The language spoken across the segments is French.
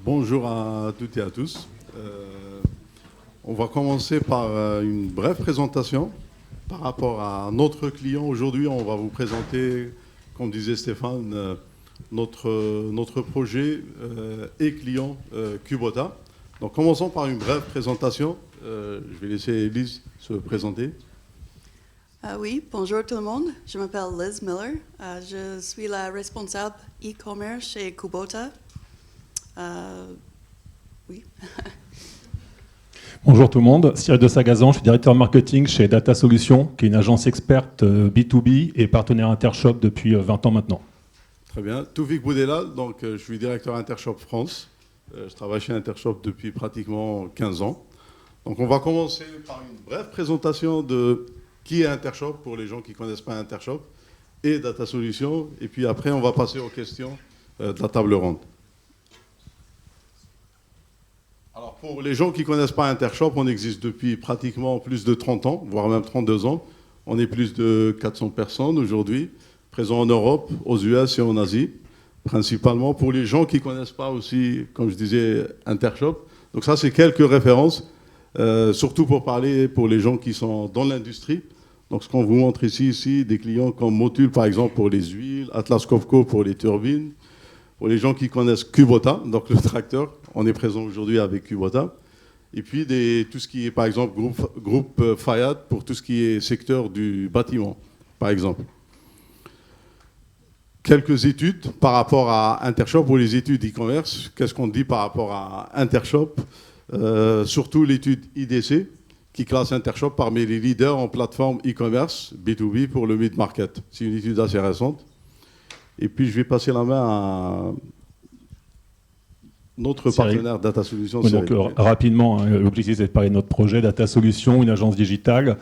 Bonjour à toutes et à tous. On va commencer par une brève présentation par rapport à notre client. Aujourd'hui, on va vous présenter, comme disait Stéphane, notre projet et client Kubota. Donc commençons par une brève présentation. Je vais laisser Elise se présenter. Oui, bonjour tout le monde. Je m'appelle Liz Miller. Je suis la responsable e-commerce chez Kubota. Oui. Bonjour tout le monde, Cyril de Sagazan, je suis directeur marketing chez Data Solutions, qui est une agence experte B2B et partenaire Intershop depuis 20 ans maintenant. Très bien. Toufik Boudela, donc je suis directeur Intershop France. Je travaille chez Intershop depuis pratiquement 15 ans. Donc on va commencer par une brève présentation de qui est Intershop pour les gens qui ne connaissent pas Intershop et Data Solutions. Et puis après, on va passer aux questions de la table ronde. Alors pour les gens qui ne connaissent pas Intershop, on existe depuis pratiquement plus de 30 ans, voire même 32 ans. On est plus de 400 personnes aujourd'hui, présents en Europe, aux US et en Asie, principalement pour les gens qui ne connaissent pas aussi, comme je disais, Intershop. Donc ça, c'est quelques références, surtout pour parler pour les gens qui sont dans l'industrie. Donc ce qu'on vous montre ici, des clients comme Motul, par exemple, pour les huiles, Atlas Copco pour les turbines. Pour les gens qui connaissent Kubota, donc le tracteur, on est présent aujourd'hui avec Kubota. Et puis tout ce qui est, par exemple, groupe Fayad pour tout ce qui est secteur du bâtiment, par exemple. Quelques études par rapport à Intershop ou les études e-commerce. Qu'est-ce qu'on dit par rapport à Intershop? Surtout l'étude IDC qui classe Intershop parmi les leaders en plateforme e-commerce B2B pour le mid-market. C'est une étude assez récente. Et puis, je vais passer la main à notre partenaire Data Solutions. Oui, donc, rapidement, l'objectif, c'est de parler de notre projet Data Solutions, une agence digitale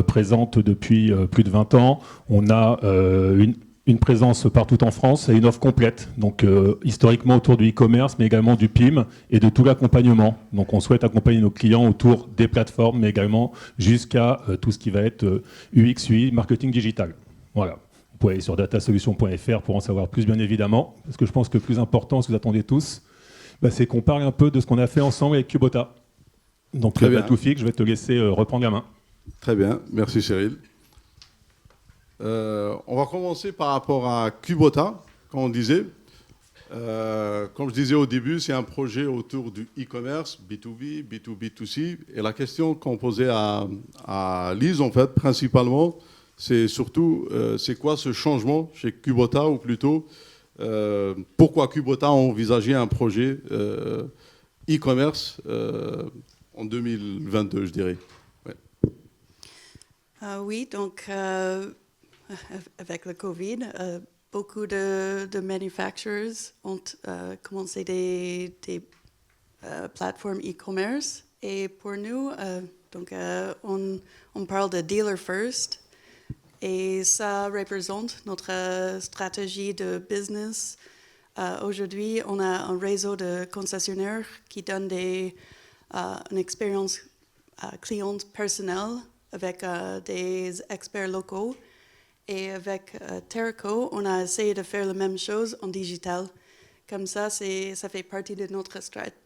présente depuis plus de 20 ans. On a une présence partout en France et une offre complète, donc historiquement autour du e-commerce, mais également du PIM et de tout l'accompagnement. Donc, on souhaite accompagner nos clients autour des plateformes, mais également jusqu'à tout ce qui va être UX, UI, marketing digital. Voilà. Vous pouvez aller sur datasolutions.fr pour en savoir plus, bien évidemment. Parce que je pense que le plus important, ce que vous attendez tous, c'est qu'on parle un peu de ce qu'on a fait ensemble avec Kubota. Donc, Toufik, je vais te laisser reprendre la main. Très bien, merci Cyril. On va commencer par rapport à Kubota, comme on disait. Comme je disais au début, c'est un projet autour du e-commerce, B2B, B2B2C. Et la question qu'on posait à Lise, en fait, principalement, c'est surtout, c'est quoi ce changement chez Kubota, ou plutôt, pourquoi Kubota a envisagé un projet e-commerce en 2022, je dirais. Ouais. Oui, donc avec le Covid, beaucoup de manufacturers ont commencé des plateformes e-commerce. Et pour nous, donc, on parle de dealer first. Et ça représente notre stratégie de business. Aujourd'hui, on a un réseau de concessionnaires qui donne une expérience cliente personnelle avec des experts locaux. Et avec Terraco, on a essayé de faire la même chose en digital. Comme ça, ça fait partie de notre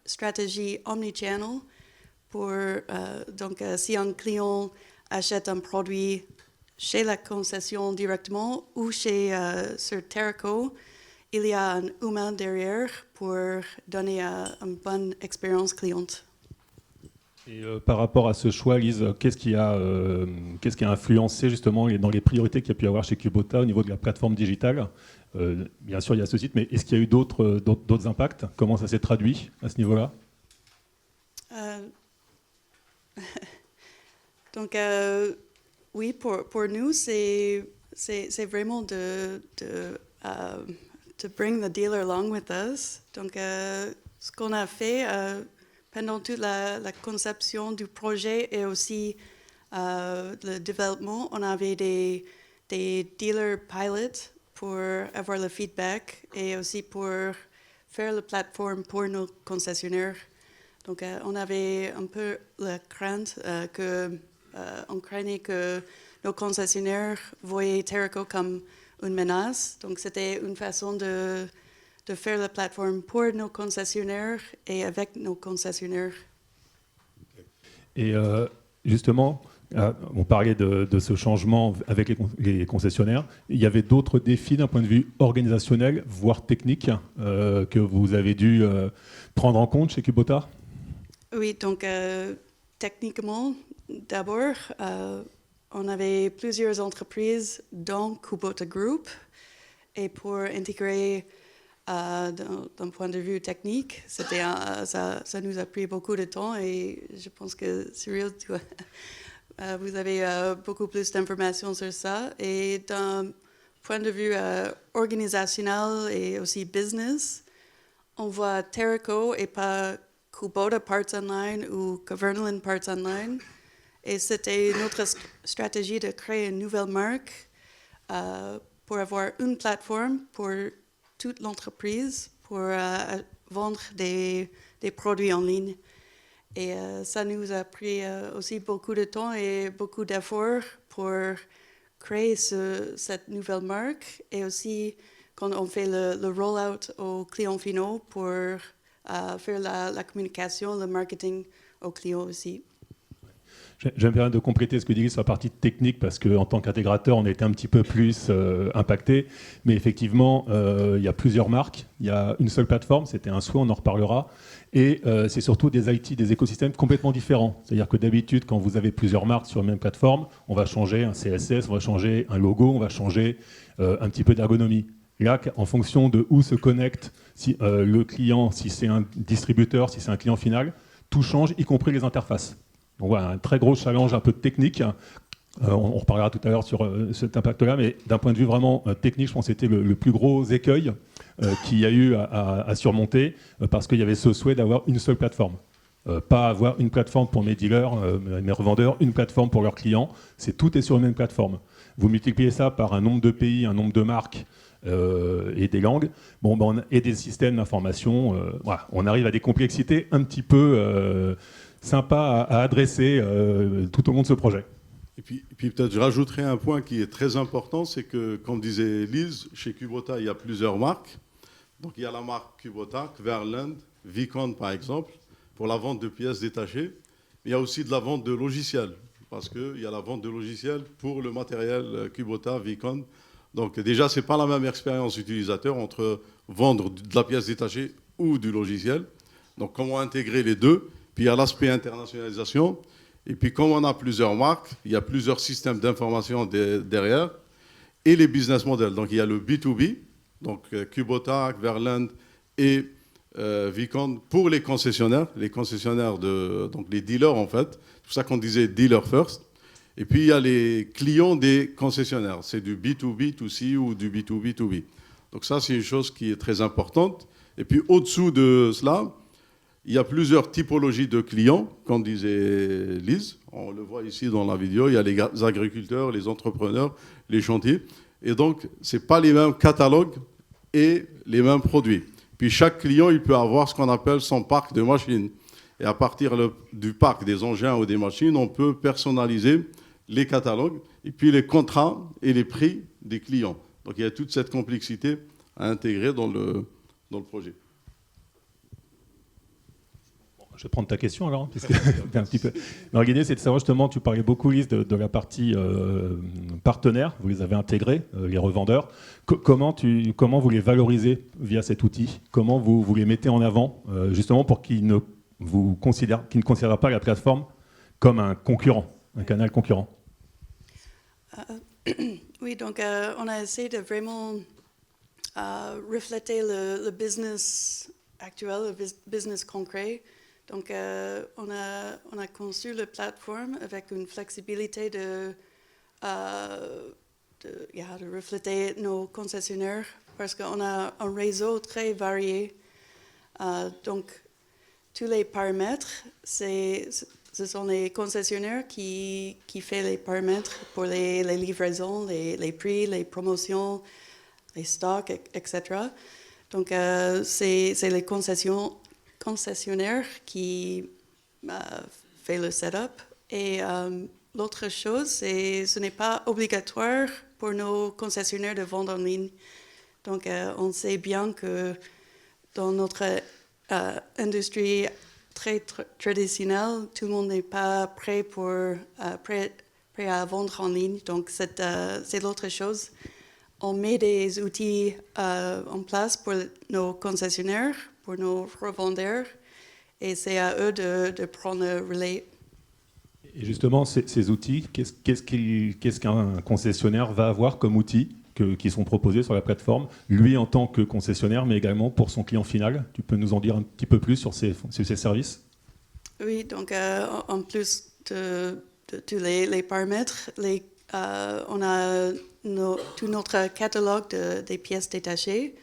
stratégie omnichannel. Donc, si un client achète un produit chez la concession directement ou sur Terraco, il y a un humain derrière pour donner une bonne expérience cliente. Et par rapport à ce choix, Lise, qu'est-ce qui a influencé justement dans les priorités qu'il y a pu y avoir chez Kubota au niveau de la plateforme digitale? Bien sûr, il y a ce site, mais est-ce qu'il y a eu d'autres impacts? Comment ça s'est traduit à ce niveau-là? Donc, oui, pour nous, c'est vraiment de bring the dealer along with us. Donc, ce qu'on a fait pendant toute la conception du projet et aussi le développement, on avait des dealer pilots pour avoir le feedback et aussi pour faire la plateforme pour nos concessionnaires. Donc, on avait un peu la crainte on craignait que nos concessionnaires voyaient Terraco comme une menace. Donc, c'était une façon de de faire la plateforme pour nos concessionnaires et avec nos concessionnaires. Et justement, on parlait de ce changement avec les concessionnaires. Il y avait d'autres défis d'un point de vue organisationnel, voire technique, que vous avez dû prendre en compte chez Kubota? Oui, donc techniquement, d'abord, on avait plusieurs entreprises dans Kubota Group et pour intégrer d'un point de vue technique, ça nous a pris beaucoup de temps et je pense que Cyril, vous avez beaucoup plus d'informations sur ça. Et d'un point de vue organisationnel et aussi business, on voit Terraco et pas Kubota Parts Online ou Kverneland Parts Online. Et c'était notre stratégie de créer une nouvelle marque pour avoir une plateforme pour toute l'entreprise pour vendre des produits en ligne. Et ça nous a pris aussi beaucoup de temps et beaucoup d'efforts pour créer cette nouvelle marque et aussi quand on fait le roll-out aux clients finaux pour faire la communication, le marketing aux clients aussi. Je vais me permettre de compléter ce que dit sur la partie technique parce qu'en tant qu'intégrateur, on a été un petit peu plus impacté. Mais effectivement, il y a plusieurs marques. Il y a une seule plateforme, c'était un souhait, on en reparlera. Et c'est surtout des IT, des écosystèmes complètement différents. C'est-à-dire que d'habitude, quand vous avez plusieurs marques sur la même plateforme, on va changer un CSS, on va changer un logo, on va changer un petit peu d'ergonomie. Là, en fonction de où se connecte le client, si c'est un distributeur, si c'est un client final, tout change, y compris les interfaces. Donc voilà, un très gros challenge un peu technique. On reparlera tout à l'heure sur cet impact-là, mais d'un point de vue vraiment technique, je pense que c'était le plus gros écueil qu'il y a eu à surmonter, parce qu'il y avait ce souhait d'avoir une seule plateforme. Pas avoir une plateforme pour mes dealers, mes revendeurs, une plateforme pour leurs clients. Tout est sur une même plateforme. Vous multipliez ça par un nombre de pays, un nombre de marques et des langues, et des systèmes d'information. Voilà, on arrive à des complexités un petit peu sympa à adresser tout au long de ce projet. Et puis peut-être je rajouterai un point qui est très important, c'est que, comme disait Lise, chez Kubota, il y a plusieurs marques. Donc il y a la marque Kubota, Kverneland, Vicon par exemple, pour la vente de pièces détachées. Mais il y a aussi de la vente de logiciels, parce qu'il y a la vente de logiciels pour le matériel Kubota, Vicon. Donc déjà, ce n'est pas la même expérience utilisateur entre vendre de la pièce détachée ou du logiciel. Donc comment intégrer les deux? Puis il y a l'aspect internationalisation. Et puis comme on a plusieurs marques, il y a plusieurs systèmes d'information derrière. Et les business models. Donc il y a le B2B, donc Kubota, Kverneland et Vicon pour les concessionnaires donc les dealers en fait. C'est pour ça qu'on disait dealer first. Et puis il y a les clients des concessionnaires. C'est du B2B2C ou du B2B2B. Donc ça c'est une chose qui est très importante. Et puis au-dessous de cela, il y a plusieurs typologies de clients, comme disait Lise. On le voit ici dans la vidéo. Il y a les agriculteurs, les entrepreneurs, les chantiers. Et donc, ce n'est pas les mêmes catalogues et les mêmes produits. Puis chaque client, il peut avoir ce qu'on appelle son parc de machines. Et à partir du parc des engins ou des machines, on peut personnaliser les catalogues et puis les contrats et les prix des clients. Donc il y a toute cette complexité à intégrer dans le projet. Je vais prendre ta question alors, puisque un petit peu. L'idée, c'est de savoir justement, tu parlais beaucoup, Lise, de la partie partenaire, vous les avez intégrés, les revendeurs. Comment vous les valorisez via cet outil? Comment vous les mettez en avant, justement, pour qu'ils ne considèrent pas la plateforme comme un concurrent, un canal concurrent? Oui, donc on a essayé de vraiment refléter le business actuel, le business concret. Donc, on a conçu la plateforme avec une flexibilité de refléter nos concessionnaires parce qu'on a un réseau très varié. Donc, tous les paramètres, ce sont les concessionnaires qui font les paramètres pour les livraisons, les prix, les promotions, les stocks, etc. Donc, c'est les concessionnaires qui fait le setup. Et l'autre chose, ce n'est pas obligatoire pour nos concessionnaires de vendre en ligne. Donc, on sait bien que dans notre industrie très traditionnelle, tout le monde n'est pas prêt à vendre en ligne. Donc, c'est l'autre chose. On met des outils en place pour nos concessionnaires, pour nos revendeurs, et c'est à eux de prendre le relais. Et justement, ces outils, qu'est-ce qu'un concessionnaire va avoir comme outils qui sont proposés sur la plateforme, lui en tant que concessionnaire, mais également pour son client final? Tu peux nous en dire un petit peu plus sur ces services? Oui, donc en plus de tous les paramètres, on a tout notre catalogue des pièces détachées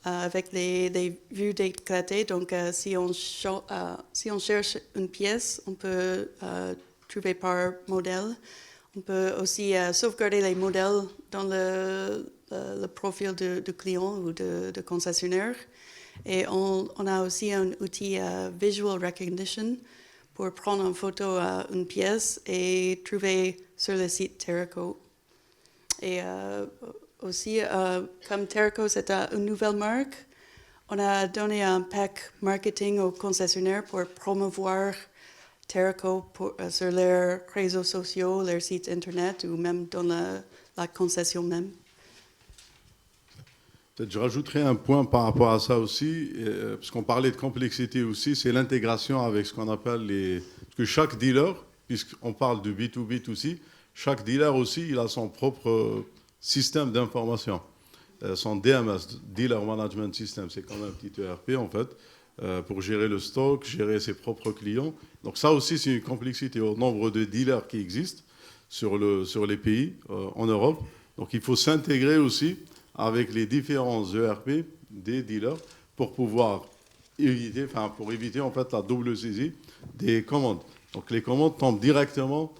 avec des vues d'éclater. Donc si on cherche une pièce, on peut trouver par modèle. On peut aussi sauvegarder les modèles dans le profil du client ou de concessionnaire. Et on a aussi un outil Visual Recognition pour prendre en photo une pièce et trouver sur le site Terraco. Et aussi, comme Terraco, c'est une nouvelle marque, on a donné un pack marketing aux concessionnaires pour promouvoir Terraco sur leurs réseaux sociaux, leurs sites internet ou même dans la concession même. Peut-être je rajouterai un point par rapport à ça aussi, parce qu'on parlait de complexité aussi, c'est l'intégration avec ce qu'on appelle parce que chaque dealer, puisqu'on parle de B2B aussi, chaque dealer aussi, il a son propre système d'information. Son DMS, Dealer Management System, c'est comme un petit ERP en fait, pour gérer le stock, gérer ses propres clients. Donc ça aussi, c'est une complexité au nombre de dealers qui existent sur les pays en Europe. Donc il faut s'intégrer aussi avec les différents ERP des dealers pour pouvoir éviter en fait la double saisie des commandes. Donc les commandes tombent directement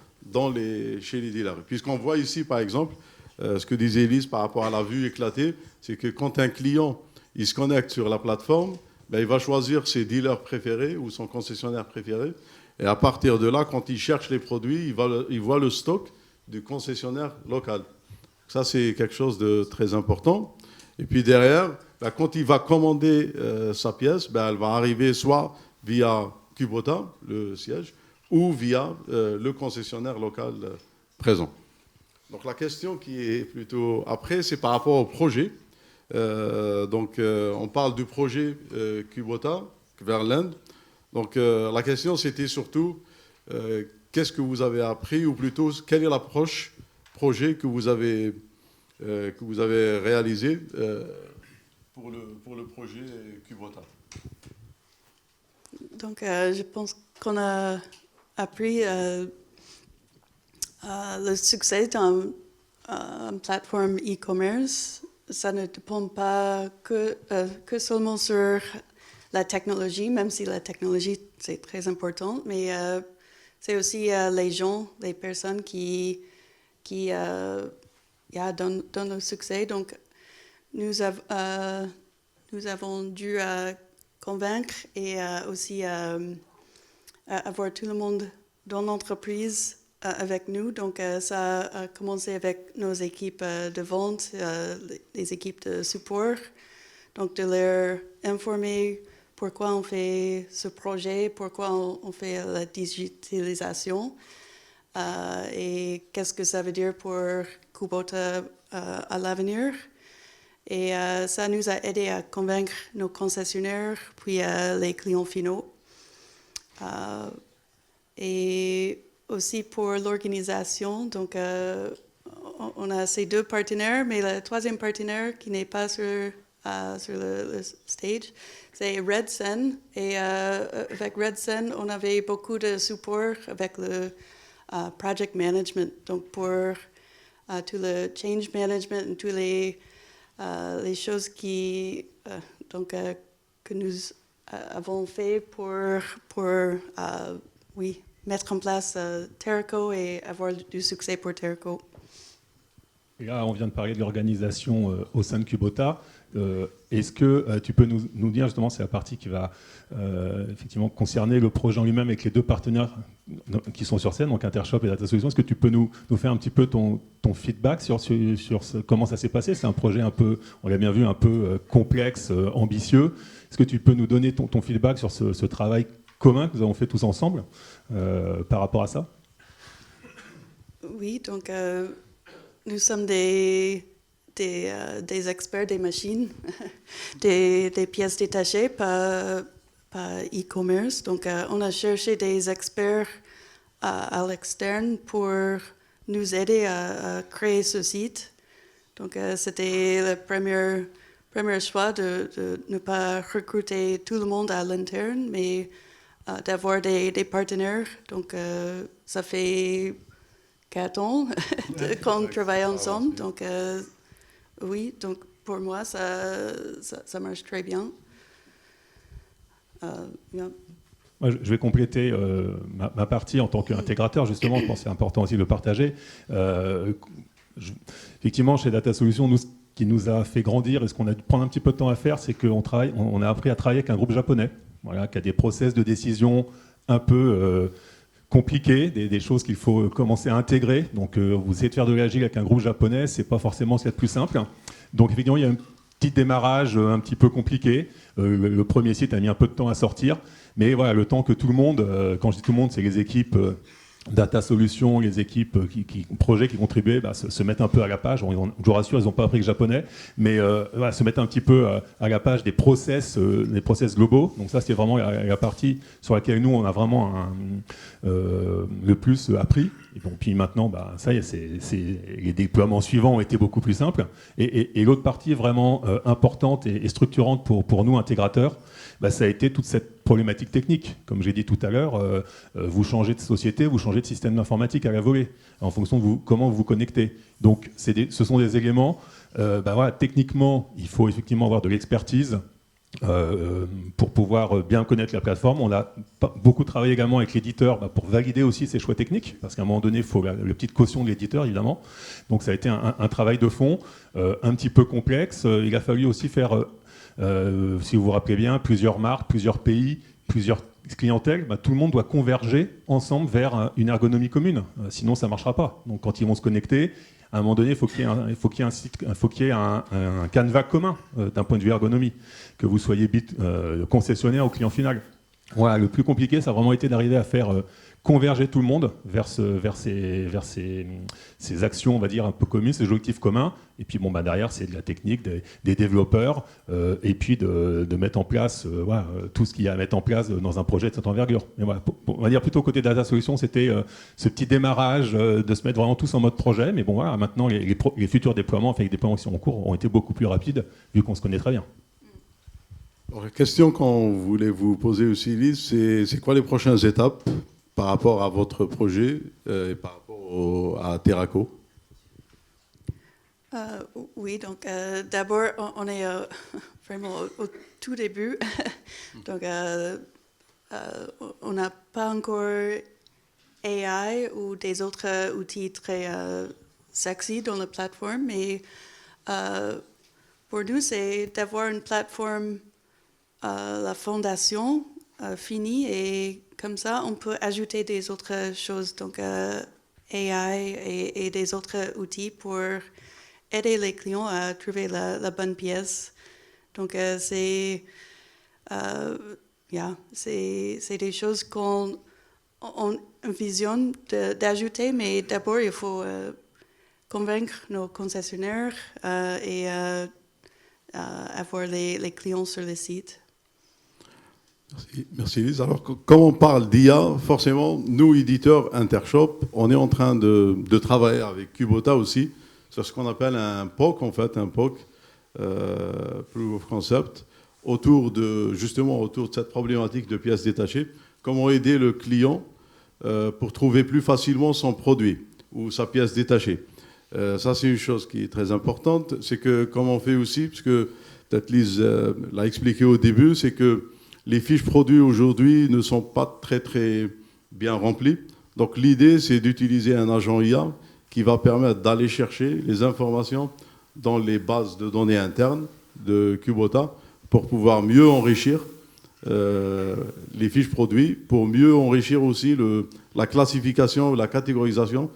chez les dealers. Puisqu'on voit ici par exemple, ce que disait Elise par rapport à la vue éclatée, c'est que quand un client il se connecte sur la plateforme, ben, il va choisir ses dealers préférés ou son concessionnaire préféré. Et à partir de là, quand il cherche les produits, il voit le stock du concessionnaire local. Ça, c'est quelque chose de très important. Et puis derrière, ben, quand il va commander sa pièce, ben, elle va arriver soit via Kubota, le siège, ou via le concessionnaire local présent. Donc la question qui est plutôt après, c'est par rapport au projet. On parle du projet Kubota vers l'Inde. Donc la question, c'était surtout qu'est-ce que vous avez appris, ou plutôt quelle est l'approche projet que vous avez réalisé pour le projet Kubota. Donc je pense qu'on a appris le succès d'une plateforme e-commerce. Ça ne dépend pas que seulement sur la technologie, même si la technologie c'est très important, mais c'est aussi les gens, les personnes qui donnent le succès. Donc nous avons dû convaincre et aussi avoir tout le monde dans l'entreprise avec nous. Donc ça a commencé avec nos équipes de vente, les équipes de support. Donc de leur informer pourquoi on fait ce projet, pourquoi on fait la digitalisation et qu'est-ce que ça veut dire pour Kubota à l'avenir. Et ça nous a aidé à convaincre nos concessionnaires, puis les clients finaux. Et aussi pour l'organisation, donc on a ces deux partenaires, mais le troisième partenaire qui n'est pas sur le stage, c'est Redsen. Et avec Redsen, on avait beaucoup de support avec le project management, donc pour tout le change management et toutes les choses que nous avons fait pour mettre en place Terraco et avoir du succès pour Terraco. Et là, on vient de parler de l'organisation au sein de Kubota. Est-ce que tu peux nous dire, justement, c'est la partie qui va effectivement concerner le projet en lui-même avec les deux partenaires qui sont sur scène, donc Intershop et Data Solutions. Est-ce que tu peux nous faire un petit peu ton feedback sur comment ça s'est passé? C'est un projet un peu, on l'a bien vu, un peu complexe, ambitieux. Est-ce que tu peux nous donner ton feedback sur ce travail commun que nous avons fait tous ensemble par rapport à ça? Oui, donc nous sommes des experts des machines, des pièces détachées par e-commerce. Donc on a cherché des experts à l'externe pour nous aider à créer ce site. Donc c'était le premier choix de ne pas recruter tout le monde à l'interne, mais d'avoir des partenaires. Donc ça fait 4 ans qu'on travaille ensemble. Donc oui, donc pour moi, ça marche très bien. Yeah. Moi, je vais compléter ma partie en tant qu'intégrateur, justement. Je pense que c'est important aussi de le partager. Effectivement, chez Data Solutions, nous, ce qui nous a fait grandir et ce qu'on a dû prendre un petit peu de temps à faire, c'est qu'on a appris à travailler avec un groupe japonais, voilà, qui a des process de décision un peu compliqués, des choses qu'il faut commencer à intégrer. Donc, vous essayez de faire de l'agile avec un groupe japonais, c'est pas forcément ce qu'il y a de plus simple. Donc, effectivement, il y a un petit démarrage un petit peu compliqué. Le premier site a mis un peu de temps à sortir. Mais voilà, le temps que tout le monde, quand je dis tout le monde, c'est les équipes Data Solutions, les équipes projets qui contribuaient, se mettent un peu à la page. Je vous rassure, ils n'ont pas appris le japonais, mais voilà, se mettre un petit peu à la page des process globaux. Donc ça, c'est vraiment la partie sur laquelle nous, on a vraiment le plus appris. Et bon, puis maintenant, ça y est, les déploiements suivants ont été beaucoup plus simples. Et l'autre partie vraiment importante et structurante pour nous, intégrateurs, ça a été toute cette problématique technique. Comme j'ai dit tout à l'heure, vous changez de société, vous changez de système d'informatique à la volée, en fonction de comment vous vous connectez. Donc, ce sont des éléments, voilà, techniquement, il faut effectivement avoir de l'expertise pour pouvoir bien connaître la plateforme. On a beaucoup travaillé également avec l'éditeur pour valider aussi ses choix techniques, parce qu'à un moment donné, il faut la petite caution de l'éditeur, évidemment. Donc, ça a été un travail de fond, un petit peu complexe. Il a fallu aussi faire... si vous vous rappelez bien, plusieurs marques, plusieurs pays, plusieurs clientèles, tout le monde doit converger ensemble vers une ergonomie commune. Sinon, ça ne marchera pas. Donc, quand ils vont se connecter, à un moment donné, il faut qu'il y ait un canevas commun d'un point de vue ergonomie, que vous soyez concessionnaire ou client final. Voilà, le plus compliqué, ça a vraiment été d'arriver à faire converger tout le monde vers ces actions, on va dire, un peu communes, ces objectifs communs. Et puis, derrière, c'est de la technique, des développeurs, et puis de mettre en place tout ce qu'il y a à mettre en place dans un projet de cette envergure. Mais voilà, on va dire plutôt côté Data Solutions, c'était ce petit démarrage de se mettre vraiment tous en mode projet. Mais bon, voilà, maintenant, les futurs déploiements, enfin les déploiements qui sont en cours, ont été beaucoup plus rapides, vu qu'on se connaît très bien. Alors, la question qu'on voulait vous poser aussi, Lise, c'est quoi les prochaines étapes par rapport à votre projet et par rapport à Terraco? Oui, donc d'abord, on est vraiment au tout début. Donc, on n'a pas encore AI ou des autres outils très sexy dans la plateforme, mais pour nous, c'est d'avoir une plateforme, la fondation finie, et comme ça, on peut ajouter des autres choses, donc AI et des autres outils pour aider les clients à trouver la bonne pièce. Donc, c'est des choses qu'on visionne d'ajouter, mais d'abord, il faut convaincre nos concessionnaires et avoir les clients sur le site. Merci Lise. Alors, quand on parle d'IA, forcément, nous, éditeurs Intershop, on est en train de travailler avec Kubota aussi sur ce qu'on appelle un POC, en fait, un POC, Proof of Concept, autour de cette problématique de pièces détachées. Comment aider le client pour trouver plus facilement son produit ou sa pièce détachée. Ça, c'est une chose qui est très importante. C'est que, comme on fait aussi, parce que peut-être Lise l'a expliqué au début, c'est que les fiches produits aujourd'hui ne sont pas très, très bien remplies. Donc, l'idée, c'est d'utiliser un agent IA qui va permettre d'aller chercher les informations dans les bases de données internes de Kubota pour pouvoir mieux enrichir les fiches produits, pour mieux enrichir aussi la classification, la catégorisation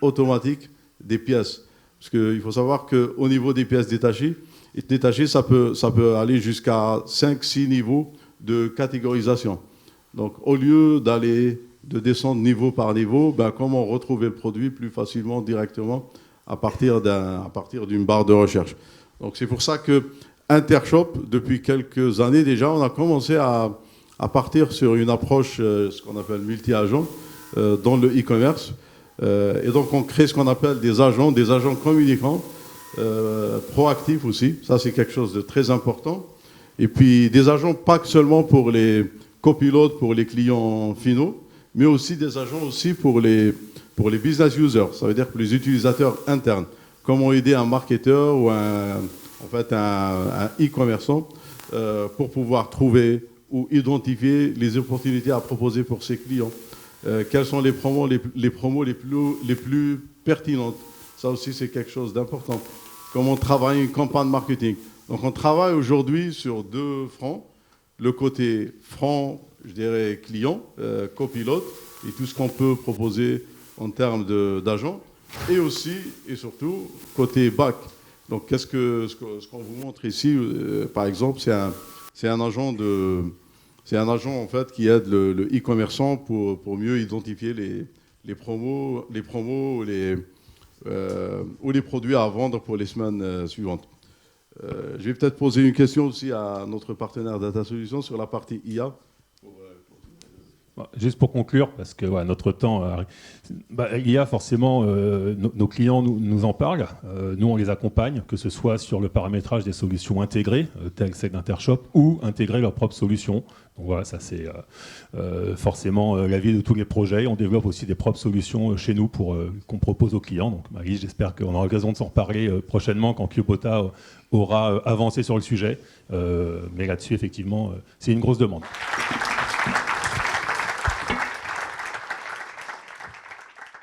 automatique des pièces. Parce qu'il faut savoir qu'au niveau des pièces détachées, ça peut aller jusqu'à 5-6 niveaux de catégorisation. Donc au lieu de descendre niveau par niveau, comment retrouver le produit plus facilement, directement, à partir d'une barre de recherche. Donc c'est pour ça que Intershop, depuis quelques années déjà, on a commencé à partir sur une approche, ce qu'on appelle multi-agent, dans le e-commerce. Et donc on crée ce qu'on appelle des agents communicants, proactifs aussi. Ça, c'est quelque chose de très important. Et puis des agents pas que seulement pour les copilotes, pour les clients finaux, mais aussi des agents aussi pour les business users. Ça veut dire pour les utilisateurs internes. Comment aider un marketeur ou un e-commerçant pour pouvoir trouver ou identifier les opportunités à proposer pour ses clients. Quelles sont les promos les plus pertinentes. Ça aussi, c'est quelque chose d'important. Comment travailler une campagne marketing. Donc, on travaille aujourd'hui sur 2 fronts. Le côté front, je dirais, client, copilote, et tout ce qu'on peut proposer en termes d'agents. Et aussi, et surtout, côté back. Donc, ce qu'on vous montre ici, par exemple, c'est un agent en fait qui aide le e-commerçant pour mieux identifier les promos ou les produits à vendre pour les semaines suivantes. Je vais peut-être poser une question aussi à notre partenaire Data Solutions sur la partie IA. Juste pour conclure, parce que notre temps arrive. L'IA, forcément, nos clients nous en parlent. Nous, on les accompagne, que ce soit sur le paramétrage des solutions intégrées, telles celles d'Intershop, ou intégrer leurs propres solutions. Donc voilà, ça c'est forcément l'avis de tous les projets. On développe aussi des propres solutions chez nous qu'on propose aux clients. Donc Marie, j'espère qu'on aura l'occasion de s'en reparler prochainement quand Kubota aura avancé sur le sujet. Mais là-dessus, effectivement, c'est une grosse demande.